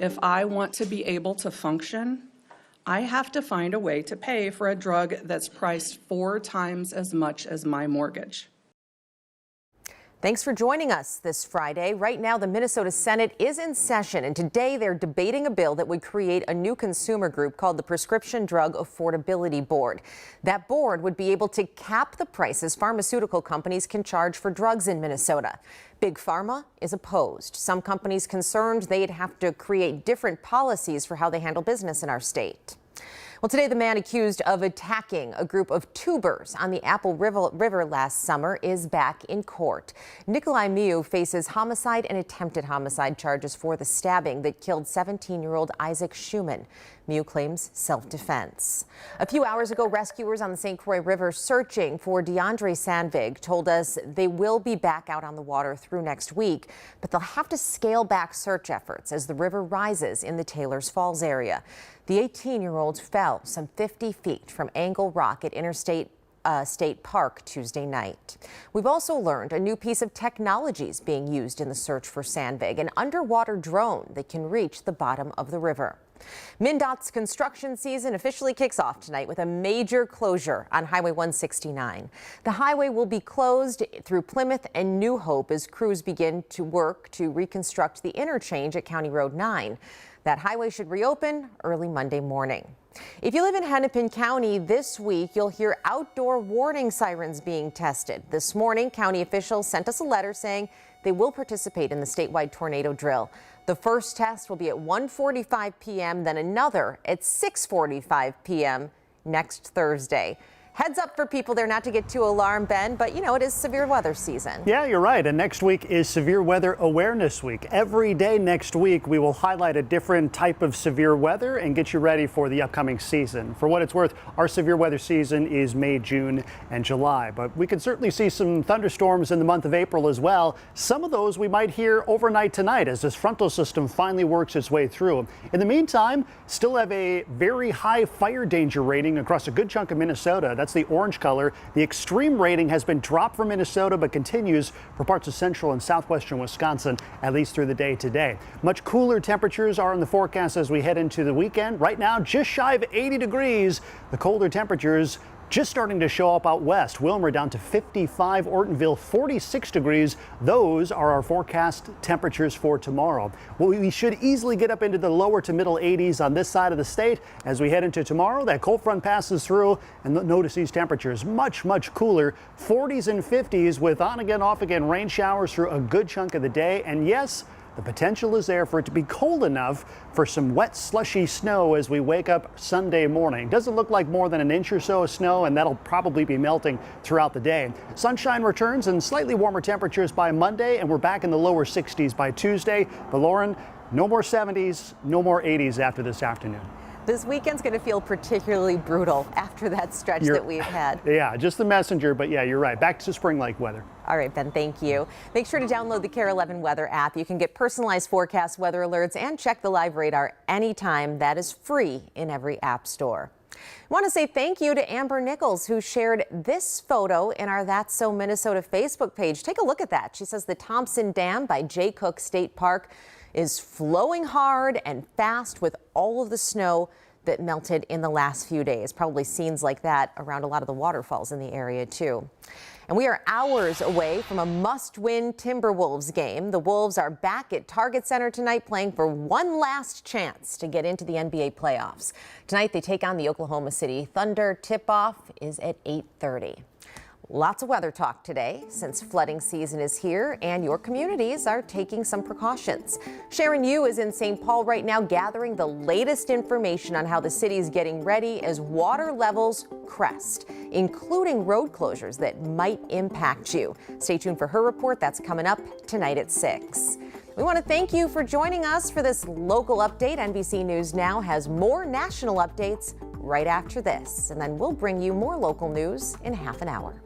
If I want to be able to function, I have to find a way to pay for a drug that's priced 4 times as much as my mortgage. Thanks for joining us this Friday. Right now, the Minnesota Senate is in session, and today they're debating a bill that would create a new consumer group called the Prescription Drug Affordability Board. That board would be able to cap the prices pharmaceutical companies can charge for drugs in Minnesota. Big Pharma is opposed. Some companies concerned they'd have to create different policies for how they handle business in our state. Well, today the man accused of attacking a group of tubers on the Apple River last summer is back in court. Nikolai Miu faces homicide and attempted homicide charges for the stabbing that killed 17-year-old Isaac Schumann. Miu claims self-defense. A few hours ago, rescuers on the St. Croix River searching for DeAndre Sandvig told us they will be back out on the water through next week, but they'll have to scale back search efforts as the river rises in the Taylors Falls area. The 18-year-old fell some 50 feet from Angle Rock at Interstate State Park Tuesday night. We've also learned a new piece of technology is being used in the search for Sandvig, an underwater drone that can reach the bottom of the river. MnDOT's construction season officially kicks off tonight with a major closure on Highway 169. The highway will be closed through Plymouth and New Hope as crews begin to work to reconstruct the interchange at County Road 9. That highway should reopen early Monday morning. If you live in Hennepin County this week, you'll hear outdoor warning sirens being tested. This morning, county officials sent us a letter saying they will participate in the statewide tornado drill. The first test will be at 1:45 p.m., then another at 6:45 p.m. next Thursday. Heads up for people there not to get too alarmed, Ben, but you know, it is severe weather season. Yeah, you're right. And next week is Severe Weather Awareness Week. Every day next week, we will highlight a different type of severe weather and get you ready for the upcoming season. For what it's worth, our severe weather season is May, June, and July. But we can certainly see some thunderstorms in the month of April as well. Some of those we might hear overnight tonight as this frontal system finally works its way through. In the meantime, still have a very high fire danger rating across a good chunk of Minnesota. That's the orange color. The extreme rating has been dropped for Minnesota, but continues for parts of central and southwestern Wisconsin, at least through the day today. Much cooler temperatures are in the forecast as we head into the weekend. Right now, just shy of 80 degrees. The colder temperatures just starting to show up out west. Wilmer down to 55, Ortonville 46 degrees. Those are our forecast temperatures for tomorrow. Well, we should easily get up into the lower to middle 80s on this side of the state. As we head into tomorrow, that cold front passes through and notice these temperatures much cooler. 40s and 50s with on again, off again rain showers through a good chunk of the day. And yes, the potential is there for it to be cold enough for some wet, slushy snow as we wake up Sunday morning. Doesn't look like more than an inch or so of snow, and that'll probably be melting throughout the day. Sunshine returns and slightly warmer temperatures by Monday, and we're back in the lower 60s by Tuesday. But Lauren, no more 70s, no more 80s after this afternoon. This weekend's going to feel particularly brutal after that stretch that we've had. Yeah, just the messenger, but yeah, you're right. Back to spring-like weather. All right, Ben, thank you. Make sure to download the KARE 11 weather app. You can get personalized forecast weather alerts and check the live radar anytime. That is free in every app store. I want to say thank you to Amber Nichols, who shared this photo in our That's So Minnesota Facebook page. Take a look at that. She says the Thompson Dam by Jay Cook State Park is flowing hard and fast with all of the snow that melted in the last few days. Probably scenes like that around a lot of the waterfalls in the area too. And we are hours away from a must-win Timberwolves game. The Wolves are back at Target Center tonight playing for one last chance to get into the NBA playoffs. Tonight they take on the Oklahoma City Thunder. Tip-off is at 8:30. Lots of weather talk today since flooding season is here and your communities are taking some precautions. Sharon Yu is in St. Paul right now gathering the latest information on how the city is getting ready as water levels crest, including road closures that might impact you. Stay tuned for her report. That's coming up tonight at 6. We want to thank you for joining us for this local update. NBC News Now has more national updates right after this, and then we'll bring you more local news in half an hour.